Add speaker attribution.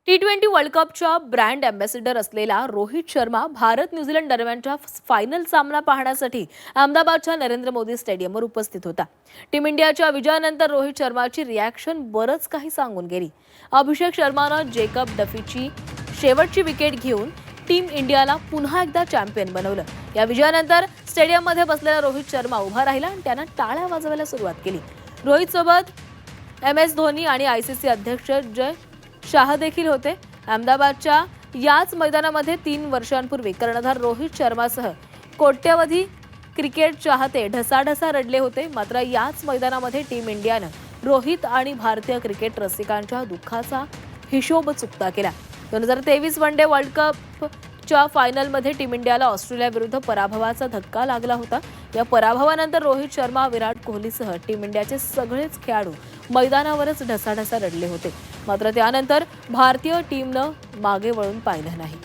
Speaker 1: टी20 world कपच्या brand ambassador असलेला Rohit Sharma Bharat New Zealand दरम्यानच्या final सामना पाहण्यासाठी अहमदाबादच्या नरेंद्र मोदी स्टेडियमवर उपस्थित होता. टीम इंडियाच्या विजयानंतर रोहित शर्माची रिॲक्शन बरंच काही सांगून गेली. अभिषेक शर्मानं जेकब डफीची शेवटची विकेट घेऊन टीम इंडियाला पुन्हा एकदा चॅम्पियन बनवलं. या विजयानंतर स्टेडियममध्ये बसलेला रोहित शर्मा उभा राहिला आणि त्यानं टाळ्या वाजवायला सुरुवात केली. रोहितसोबत MS धोनी आणि ICC अध्यक्ष जय शाह देखील होते. अहमदाबादच्या याच मैदानामध्ये 3 वर्षांपूर्वी कर्णधार रोहित शर्मासह कोट्यवधी क्रिकेट चाहते ढसाढसा रडले होते. मात्र याच मैदानामध्ये टीम इंडियानं रोहित आणि भारतीय क्रिकेट रसिकांच्या दुःखाचा हिशोब चुकता केला. 2023 वन डे वर्ल्ड कपच्या फायनलमध्ये टीम इंडियाला ऑस्ट्रेलियाविरुद्ध पराभवाचा धक्का लागला होता. या पराभवानंतर रोहित शर्मा, विराट कोहलीसह टीम इंडियाचे सगळेच खेळाडू मैदानावरच ढसाढसा रडले होते. मात्र त्यानंतर भारतीय टीमनं मागे वळून पाहिलं नाही.